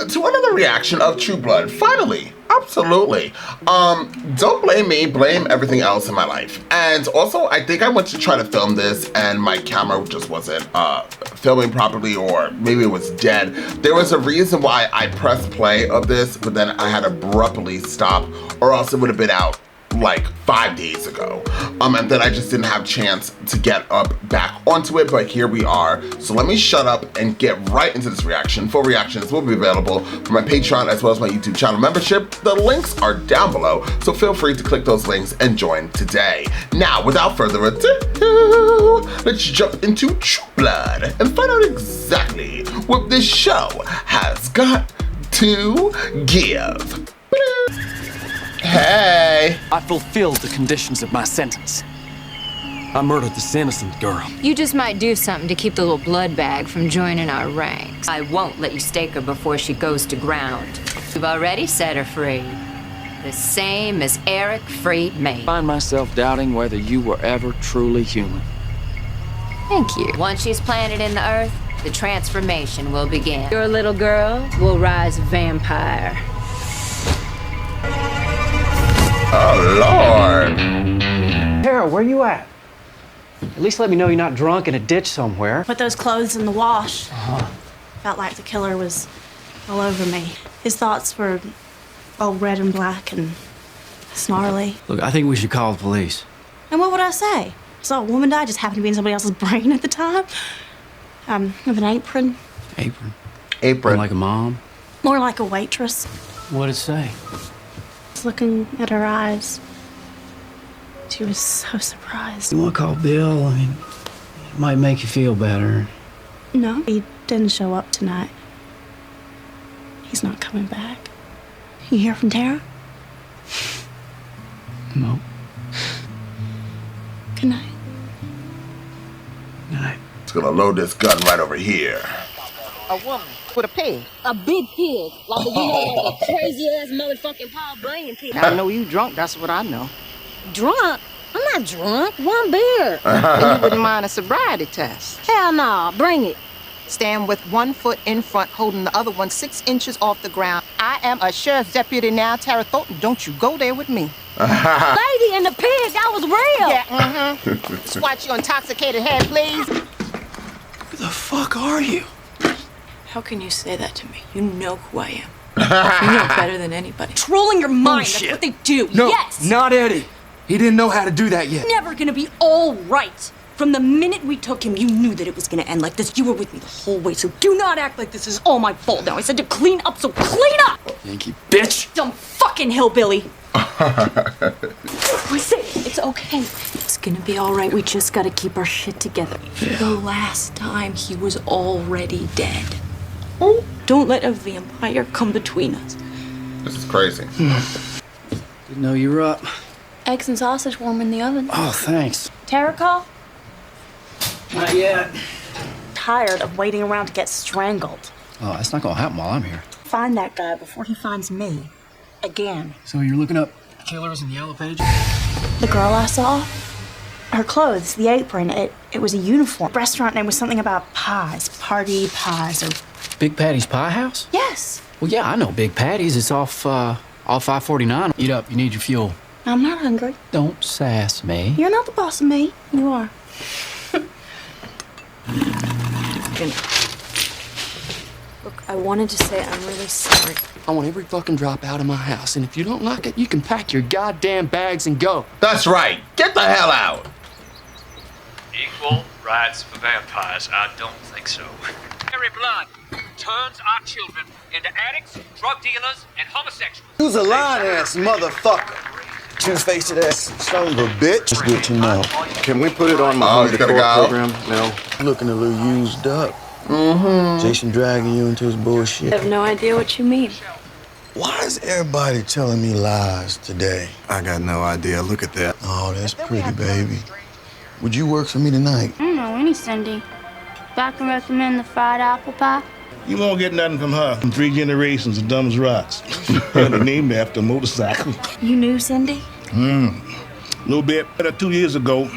to another reaction of True Blood. Finally, absolutely. Don't blame me, blame everything else in my life. And also, I think I went to try to film this and my camera just wasn't filming properly, or maybe it was dead. There was a reason why I pressed play of this, but then I had abruptly stop, or else it would have been out like 5 days ago. And then I just didn't have a chance to get up back onto it, but here we are. So let me shut up and get right into this reaction. Full reactions will be available for my Patreon as well as my YouTube channel membership. The links are down below, so feel free to click those links and join today. Now, without further ado, let's jump into True Blood and find out exactly what this show has got to give. Hey! I fulfilled the conditions of my sentence. I murdered this innocent girl. You just might do something to keep the little blood bag from joining our ranks. I won't let you stake her before she goes to ground. You've already set her free. The same as Eric freed me. I find myself doubting whether you were ever truly human. Thank you. Once she's planted in the earth, the transformation will begin. Your little girl will rise vampire. Oh, Lord. Tara, where you at? At least let me know you're not drunk in a ditch somewhere. Put those clothes in the wash. Felt like the killer was all over me. His thoughts were all red and black and snarly. Look, I think we should call the police. And what would I say? I saw a woman die, just happened to be in somebody else's brain at the time. With an apron. Apron? Apron. Like a mom? More like a waitress. What'd it say? Looking at her eyes. She was so surprised. You want to call Bill? I mean, it might make you feel better. No, he didn't show up tonight. He's not coming back. You hear from Tara? No. Good night. Good night. It's gonna load this gun right over here. A woman with a pig. A big pig. Like a crazy ass motherfucking Paul Bunyan pig. I know you drunk, that's what I know. Drunk? I'm not drunk. One beer. Then you wouldn't mind a sobriety test. Hell no. Bring it. Stand with 1 foot in front, holding the other one 6 inches off the ground. I am a sheriff's deputy now, Tara Thornton. Don't you go there with me. Lady and the pig, that was real. Yeah, Squat your intoxicated head, please. Who the fuck are you? How can you say that to me? You know who I am. You know better than anybody. Trolling your mind, Bullshit. that's what they do. No, Yes! not Eddie. He didn't know how to do that yet. Never gonna be all right. From the minute we took him, you knew that it was gonna end like this. You were with me the whole way, so do not act like this is all my fault now. I said to clean up, so clean up! Yankee bitch. Dumb fucking hillbilly. I say, it's okay. It's gonna be all right. We just gotta keep our shit together. The last time he was already dead. Don't let a vampire come between us. This is crazy. Didn't know you were up. Eggs and sausage warm in the oven. Oh, thanks. Tara call? Not yet. Tired of waiting around to get strangled. Oh, that's not gonna happen while I'm here. Find that guy before he finds me. Again. So you're looking up killers in the yellow page? The girl I saw, her clothes, the apron, it was a uniform. Restaurant name was something about pies, party pies, or... Big Patty's Pie House? Yes. Well, yeah, I know Big Patty's. It's off 549. Eat up, you need your fuel. I'm not hungry. Don't sass me. You're not the boss of me. You are. Look, I wanted to say I'm really sorry. I want every fucking drop out of my house, and if you don't like it, you can pack your goddamn bags and go. That's right. Get the hell out. Equal rights for vampires? I don't think so. Harry Blood turns our children into addicts, drug dealers, and homosexuals. Who's a lying-ass motherfucker? Two-faced ass son of a bitch. It's good to know. Can we put it on my home decor program now? Looking a little used up. Jason dragging you into his bullshit. I have no idea what you mean. Why is everybody telling me lies today? I got no idea. Look at that. Oh, that's pretty, baby. Would you work for me tonight? I don't know any Cindy. If I can recommend the fried apple pie. You won't get nothing from her. From 3 generations of dumb as rocks. And they named her after a motorcycle. You knew Cindy? A little bit. 2 years ago,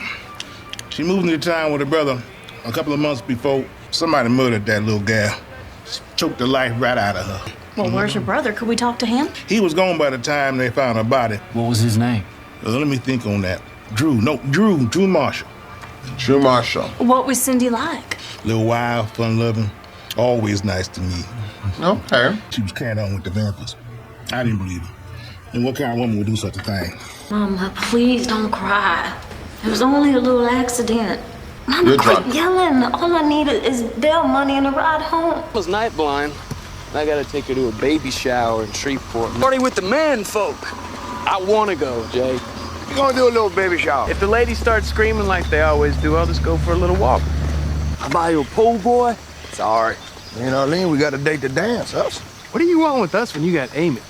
she moved into town with her brother. A couple of months before, somebody murdered that little gal. Choked the life right out of her. Well, where's your brother? Could we talk to him? He was gone by the time they found her body. What was his name? Let me think on that. Drew Marshall. Drew Marshall. What was Cindy like? Little wild, fun-loving, always nice to me. Okay. She was carried on with the vampires. I didn't believe her. And what kind of woman would do such a thing? Mama, please don't cry. It was only a little accident. Mama, You're quit drunk. yelling. All I need is bail money and a ride home. I was night blind. I gotta take her to a baby shower in Shreveport. Party with the men folk. I wanna go, Jay. We're gonna do a little baby shower. If the ladies start screaming like they always do, I'll just go for a little walk. I'll buy you a pool boy. Sorry. Me and Arlene, we got a date to dance, us. What do you want with us when you got Amy?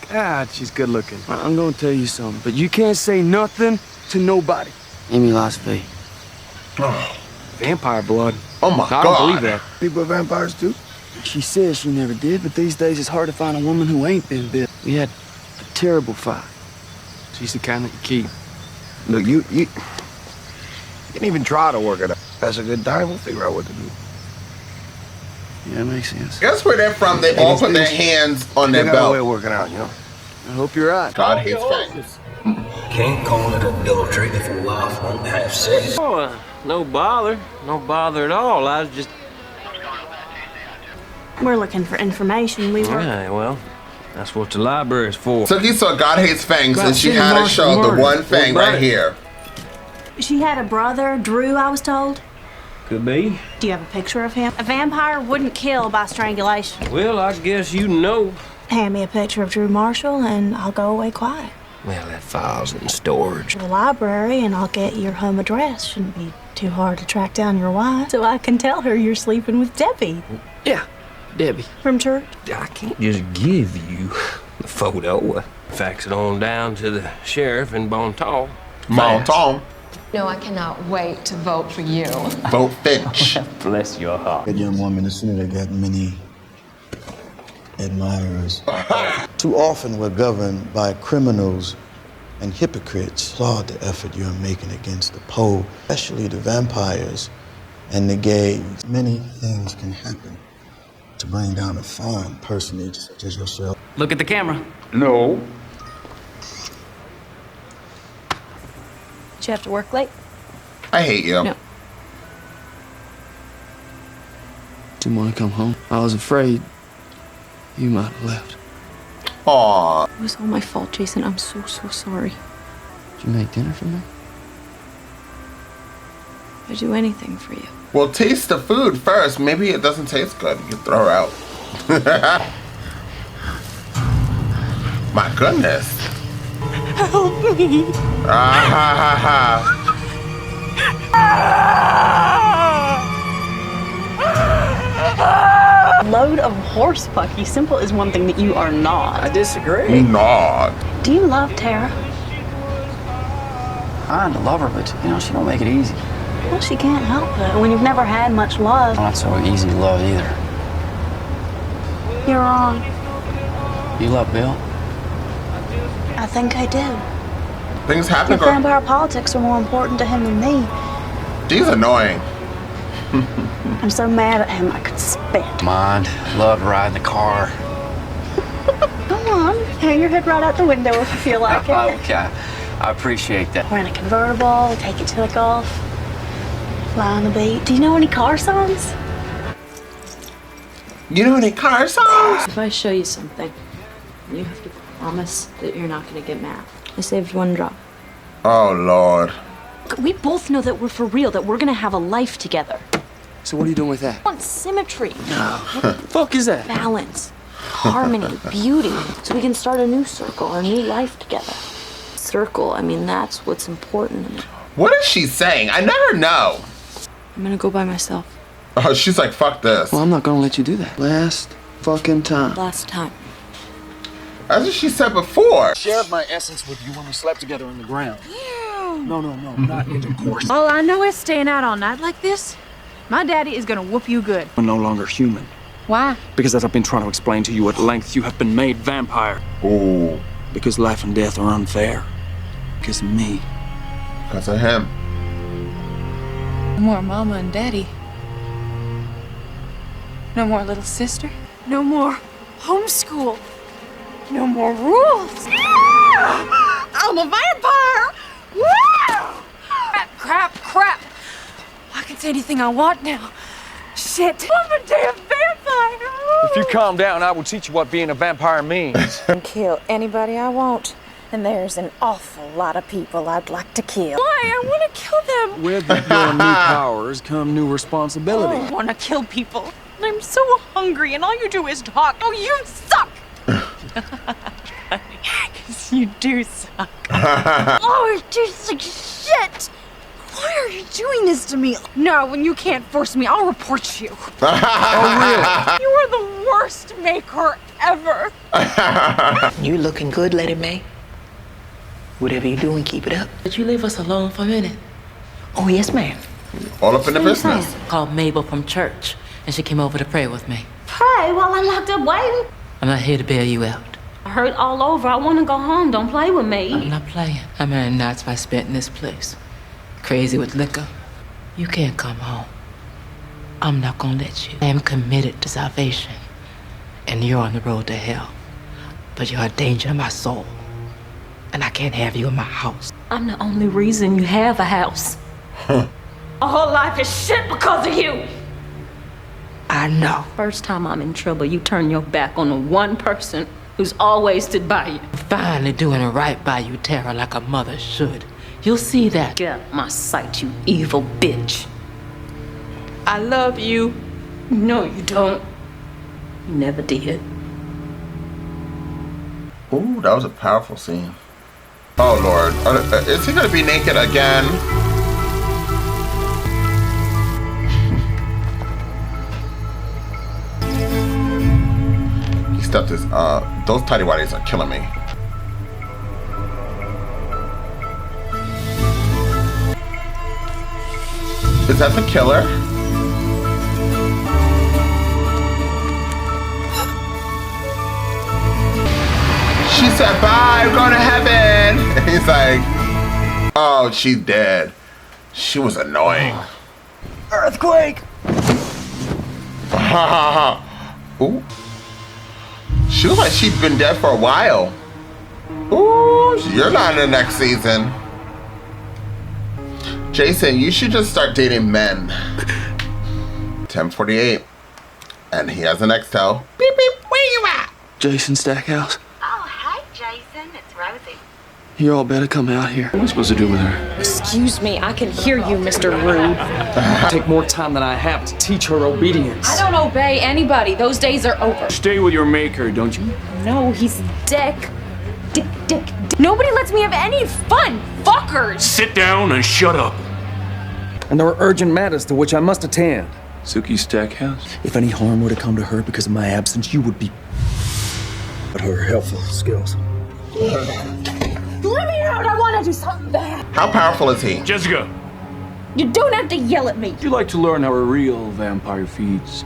God, she's good looking. I'm gonna tell you something, but you can't say nothing to nobody. Amy lost faith. Vampire blood. Oh my God. I don't believe that. People are vampires too? She says she never did, but these days it's hard to find a woman who ain't been bit. We had a terrible fight. She's the kind that you keep. Look, you can even try to work it out. That's a good time. We'll figure out what to do. Yeah, that makes sense. Guess where they're from? They all put their hands on their They got a way belt. of working out, you know? I hope you're right. God hates fangs. Can't call it adultery if a wife won't have sex. Oh, no bother. No bother at all. I was just... We're looking for information. We were... Yeah, well, that's what the library's for. Sookie saw God Hates Fangs, God and she seen had to Marshall show the murder. one fang What about right it? here. She had a brother, Drew, I was told. Could be. Do you have a picture of him? A vampire wouldn't kill by strangulation. Well, I guess you know. Hand me a picture of Drew Marshall, and I'll go away quiet. Well, that file's in storage. To the library, and I'll get your home address. Shouldn't be too hard to track down your wife, so I can tell her you're sleeping with Debbie. Yeah, Debbie. From church? I can't just give you the photo. Fax it on down to the sheriff in Bonton. Bonton. No, I cannot wait to vote for you. Vote Finch. Bless your heart. That young woman, as soon as they got many admirers. Too often we're governed by criminals and hypocrites. Applaud the effort you're making against the poor, especially the vampires and the gays. Many things can happen to bring down a fine personage such as yourself. Look at the camera. No. Did you have to work late? I hate you. No. Didn't want to come home. I was afraid you might have left. Aww. It was all my fault, Jason. I'm so sorry. Did you make dinner for me? I'd do anything for you. Well, taste the food first. Maybe it doesn't taste good. You can throw her out. My goodness. Help me. Ah ha ha ha. Load of horse pucky. Simple is one thing that you are not. I disagree. Not. Do you love Tara? I love her, but you know, she don't make it easy. Well, she can't help it when you've never had much love. Not so easy to love either. You're wrong. You love Bill? I think I do. Things happen. If vampire politics are more important to him than me. She's annoying. I'm so mad at him I could spit. Mind. Love to ride in the car. Come on, hang your head right out the window if you feel like it. Okay. I appreciate that. We're in a convertible, take it to the Gulf, fly on the beach. Do you know any car songs? You know any car songs? If I show you something, you have to promise that you're not going to get mad. I saved one drop. Oh, Lord. We both know that we're for real, that we're going to have a life together. So what are you doing with that? I want symmetry. No. What the fuck is that? Balance, harmony, beauty, so we can start a new circle, a new life together. Circle, I mean, that's what's important. What is she saying? I never know. I'm gonna go by myself. Oh, she's like, fuck this. Well, I'm not gonna let you do that. Last fucking time. Last time. That's what she said before. Shared my essence with you when we slept together on the ground. No, not intercourse. All I know is staying out all night like this, my daddy is gonna whoop you good. We're no longer human. Why? Because as I've been trying to explain to you at length, you have been made vampire. Ooh. Because life and death are unfair. Because of me. Because of him. No more mama and daddy. No more little sister. No more Homeschool. No more rules. I'm a vampire. Woo! Crap. I can say anything I want now. Shit. I'm a damn vampire. If you calm down, I will teach you what being a vampire means. I can kill anybody I want. And there's an awful lot of people I'd like to kill. Why? I want to kill them. With your new powers come new responsibility. I want to kill people. I'm so hungry, and all you do is talk. Oh, you suck! Because you do suck. Oh, it tastes like shit! Why are you doing this to me? No, when you can't force me, I'll report you. Oh, really? You are the worst maker ever. You looking good, Lady May. Whatever you doing, keep it up. But you leave us alone for a minute. Oh, yes, ma'am. All up in the business. Called Mabel from church, and she came over to pray with me. Pray while I'm locked up waiting. I'm not here to bail you out. I hurt all over. I want to go home. Don't play with me. I'm not playing. How many nights have I spent in this place? Crazy with liquor. You can't come home. I'm not gonna let you. I am committed to salvation, and you're on the road to hell. But you're a danger to my soul, and I can't have you in my house. I'm the only reason you have a house. My whole life is shit because of you. I know. First time I'm in trouble, you turn your back on the one person who's always stood by you. Finally doing it right by you, Tara, like a mother should. You'll see that. Get out of my sight, you evil bitch. I love you. No, you don't. You never did. Ooh, that was a powerful scene. Oh, Lord. Is he going to be naked again? He stepped his... those tidy whities are killing me. Is that the killer? She said, bye, we're going to heaven. And he's like, oh, she's dead. She was annoying. Earthquake! Ooh. She looks like she's been dead for a while. Ooh, you're not in the next season. Jason, you should just start dating men. 10:48. And he has an Nextel. Beep, beep, where you at? Jason Stackhouse. Oh, hey, Jason. It's Rosie. You all better come out here. What am I supposed to do with her? Excuse me, I can hear you, Mr. Rude. Take more time than I have to teach her obedience. I don't obey anybody. Those days are over. Stay with your maker, don't you? No, he's dick. Dick. Nobody lets me have any fun. Fuckers. Sit down and shut up. And there are urgent matters to which I must attend. Sookie Stackhouse? If any harm were to come to her because of my absence, you would be... But her helpful skills. Let me out! I want to do something bad. How powerful is he? Jessica! You don't have to yell at me. Would you like to learn how a real vampire feeds?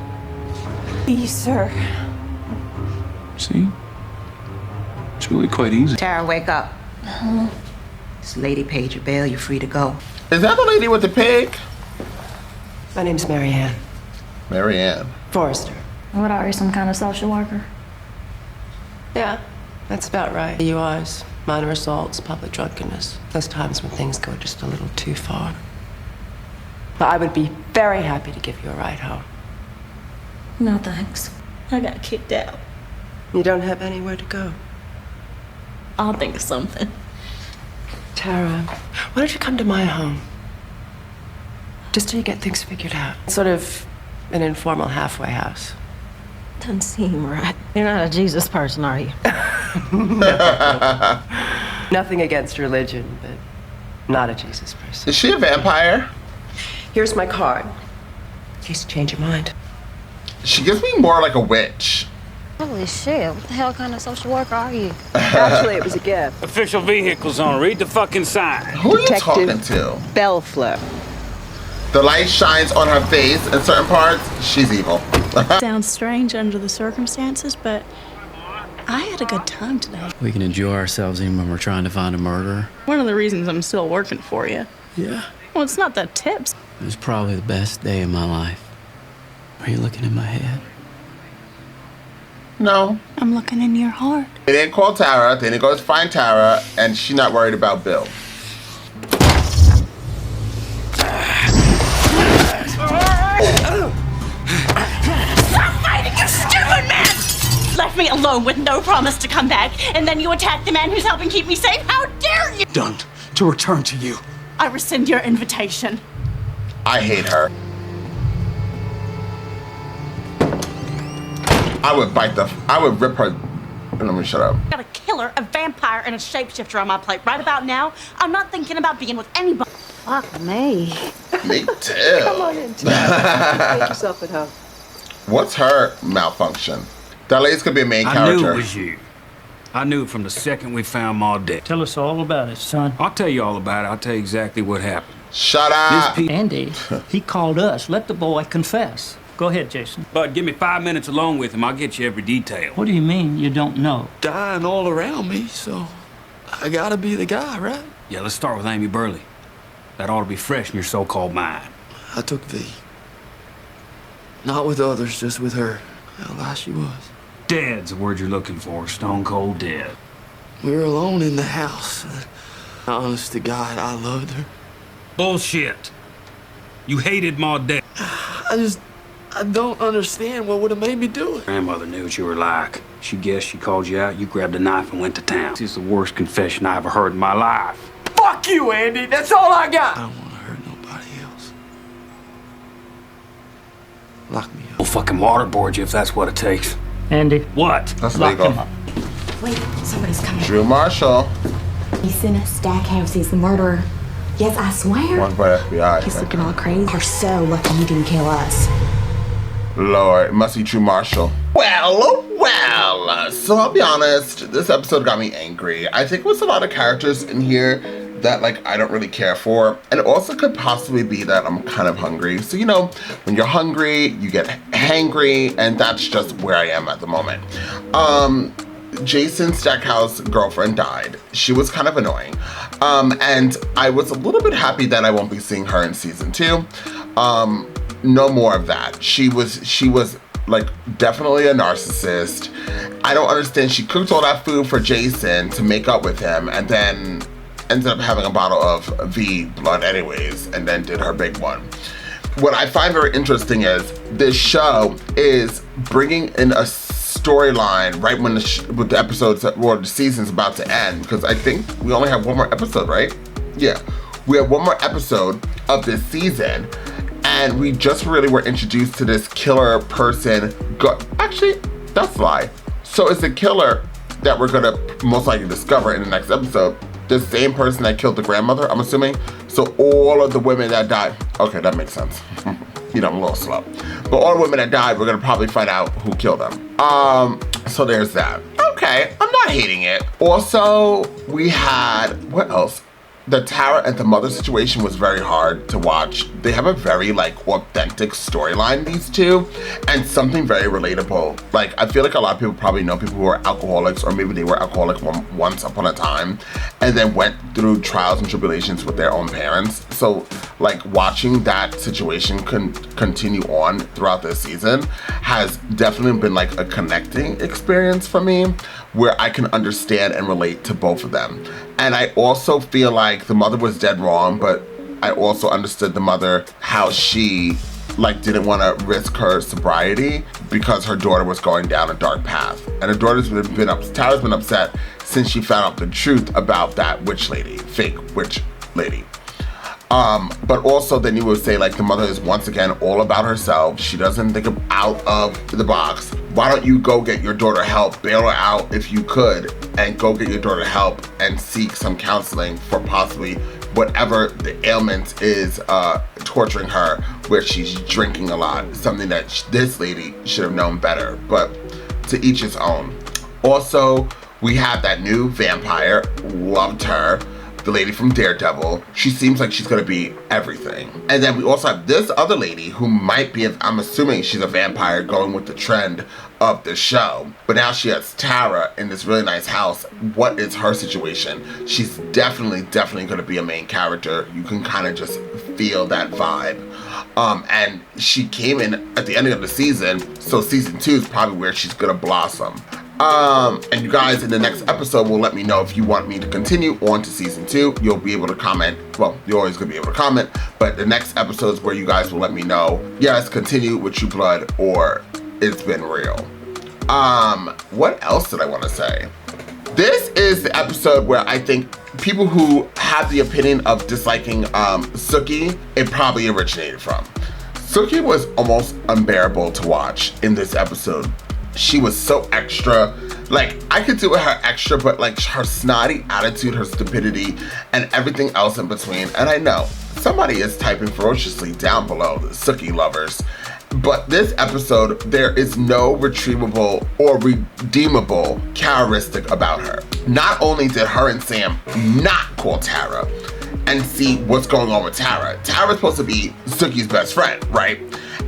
Please, sir. See? It's really quite easy. Tara, wake up. This lady paid your bail. You're free to go. Is that the lady with the pig? My name's Maryann. Maryann Forrester. What are you, some kind of social worker? Yeah, that's about right. DUIs, minor assaults, public drunkenness. Those times when things go just a little too far. But I would be very happy to give you a ride home. No, thanks. I got kicked out. You don't have anywhere to go. I'll think of something. Tara, why don't you come to my home? Just till you get things figured out. Sort of an informal halfway house. Doesn't seem right. You're not a Jesus person, are you? No. Nothing against religion, but not a Jesus person. Is she a vampire? Here's my card. In case you change your mind. She gives me more like a witch. Holy shit, what the hell kind of social worker are you? Actually, it was a gift. Official vehicle's on. Read the fucking sign. Who are you talking to? Bellflower. The light shines on her face in certain parts. She's evil. Sounds strange under the circumstances, but I had a good time today. We can enjoy ourselves even when we're trying to find a murderer. One of the reasons I'm still working for you. Yeah. Well, it's not the tips. It was probably the best day of my life. Are you looking in my head? No. I'm looking in your heart. They didn't call Tara. They didn't go to find Tara, and she's not worried about Bill. Stop fighting, you stupid man! Left me alone with no promise to come back, and then you attack the man who's helping keep me safe? How dare you! Done to return to you. I rescind your invitation. I hate her. I would rip her. Let me shut up. Got a killer, a vampire, and a shapeshifter on my plate right about now. I'm not thinking about being with anybody. Fuck me. Me too. Come on in, Ted. Make yourself at home. What's her malfunction? That lady's gonna be a main character. I knew it was you. I knew it from the second we found Ma dead. Tell us all about it, son. I'll tell you all about it. I'll tell you exactly what happened. Shut up. Andy, he called us. Let the boy confess. Go ahead, Jason. Bud, give me 5 minutes alone with him. I'll get you every detail. What do you mean you don't know? Dying all around me, so I gotta be the guy, right? Yeah, let's start with Amy Burley. That ought to be fresh in your so-called mind. I took V. Not with others, just with her. How lie she was. Dead's the word you're looking for. Stone cold dead. We were alone in the house. Honest to God, I loved her. Bullshit. You hated Ma dead. I don't understand what would have made me do it. Grandmother knew what you were like. She guessed she called you out. You grabbed a knife and went to town. This is the worst confession I ever heard in my life. Fuck you, Andy. That's all I got. I don't want to hurt nobody else. Lock me up. I'll fucking waterboard you if that's what it takes. Andy. What? That's Lock legal. him up. Wait, somebody's coming. Drew Marshall. He's in a Stackhouse. He's the murderer. Yes, I swear. Wanted by FBI. He's looking all crazy. We're so lucky he didn't kill us. Lord, it must be Drew Marshall. Well. So I'll be honest, this episode got me angry. I think there was a lot of characters in here that like I don't really care for. And it also could possibly be that I'm kind of hungry. So, you know, when you're hungry, you get hangry, and that's just where I am at the moment. Jason Stackhouse girlfriend died. She was kind of annoying. And I was a little bit happy that I won't be seeing her in season 2. No more of that. She was like definitely a narcissist. I don't understand. She cooked all that food for Jason to make up with him and then ended up having a bottle of V blood anyways and then did her big one. What I find very interesting is this show is bringing in a storyline right when with the episodes or the season's about to end, because I think we only have one more episode, right? Yeah, we have one more episode of this season, and we just really were introduced to this killer person. Actually, that's a lie. So it's a killer that we're gonna most likely discover in the next episode. The same person that killed the grandmother, I'm assuming. So all of the women that died, okay, that makes sense. You know, I'm a little slow. But all the women that died, we're gonna probably find out who killed them. So there's that. Okay, I'm not hating it. Also, we had, what else? The Tara and the mother situation was very hard to watch. They have a very like authentic storyline, these two, and something very relatable. Like, I feel like a lot of people probably know people who are alcoholics, or maybe they were alcoholic once upon a time and then went through trials and tribulations with their own parents. So like watching that situation continue on throughout this season has definitely been like a connecting experience for me, where I can understand and relate to both of them. And I also feel like the mother was dead wrong, but I also understood the mother, how she like didn't want to risk her sobriety because her daughter was going down a dark path. And her daughter's Tara's been upset since she found out the truth about that witch lady, fake witch lady. But also then you would say like the mother is once again all about herself. She doesn't think out of the box. Why don't you go get your daughter help, bail her out if you could, and go get your daughter help and seek some counseling for possibly whatever the ailment is torturing her, where she's drinking a lot, something that this lady should have known better, but to each his own. Also, we have that new vampire, loved her. The lady from Daredevil, she seems like she's gonna be everything. And then we also have this other lady who might be, I'm assuming she's a vampire going with the trend of the show. But now she has Tara in this really nice house. What is her situation? She's definitely gonna be a main character. You can kind of just feel that vibe. And she came in at the ending of the season, so season 2 is probably where she's gonna blossom. And you guys in the next episode will let me know if you want me to continue on to season 2. You'll be able to comment. Well, you're always gonna be able to comment, but the next episode is where you guys will let me know, yes, continue with True Blood or it's been real. What else did I want to say? This is the episode where I think people who have the opinion of disliking Sookie, it probably originated from. Sookie was almost unbearable to watch in this episode. She was so extra. Like, I could do with her extra, but like her snotty attitude, her stupidity, and everything else in between. And I know somebody is typing ferociously down below, the Sookie lovers. But this episode, there is no retrievable or redeemable characteristic about her. Not only did her and Sam not call Tara and see what's going on with Tara. Tara's supposed to be Sookie's best friend, right?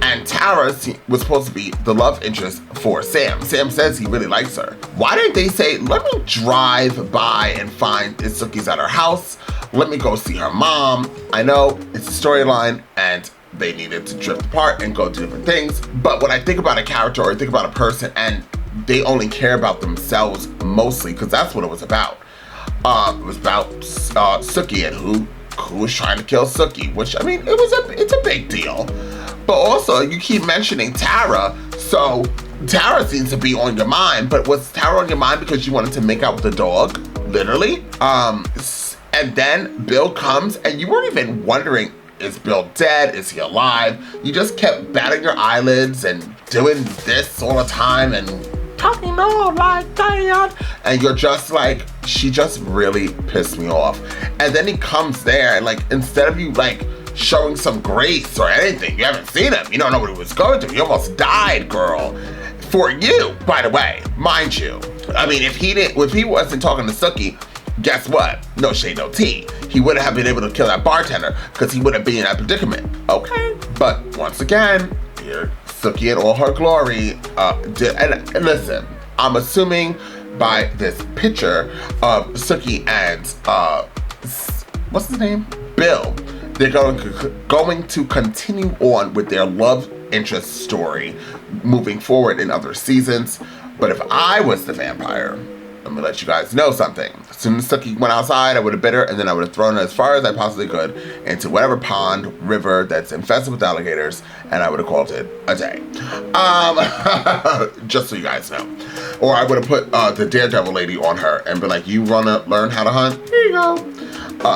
And Tara was supposed to be the love interest for Sam. Sam says he really likes her. Why didn't they say, let me drive by and find if Sookie's at her house? Let me go see her mom. I know it's a storyline and they needed to drift apart and go do different things. But when I think about a character or I think about a person and they only care about themselves mostly, because that's what it was about. It was about Sookie and who was trying to kill Sookie, which, I mean, it's a big deal. But also, you keep mentioning Tara, so Tara seems to be on your mind, but was Tara on your mind because you wanted to make out with the dog? Literally? And then Bill comes and you weren't even wondering, is Bill dead? Is he alive? You just kept batting your eyelids and doing this all the time and talking all like that. And you're just like, she just really pissed me off. And then he comes there and like, instead of you like showing some grace or anything, you haven't seen him. You don't know what he was going through. He almost died, girl. For you, by the way, mind you. I mean, if he wasn't talking to Sookie, guess what? No shade, no tea. He wouldn't have been able to kill that bartender because he wouldn't be in that predicament. Okay. But once again, here, Sookie in all her glory. And listen, I'm assuming by this picture of Sookie and, what's his name? Bill. They're going to continue on with their love interest story moving forward in other seasons. But if I was the vampire, let me let you guys know something. As soon as Sookie went outside, I would have bit her and then I would have thrown her as far as I possibly could into whatever pond, river that's infested with alligators, and I would have called it a day. Just so you guys know. Or I would have put the Daredevil lady on her and been like, you wanna learn how to hunt? Here you go.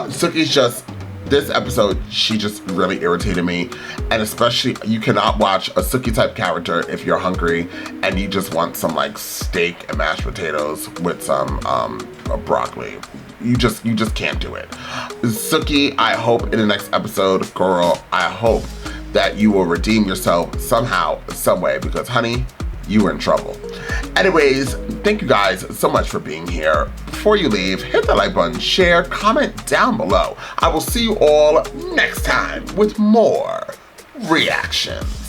Sookie's just, this episode, she just really irritated me. And especially, you cannot watch a Sookie type character if you're hungry and you just want some like steak and mashed potatoes with some broccoli. You just can't do it. Sookie, I hope in the next episode, girl, I hope that you will redeem yourself somehow, some way, because honey, you were in trouble. Anyways, thank you guys so much for being here. Before you leave, hit the like button, share, comment down below. I will see you all next time with more reactions.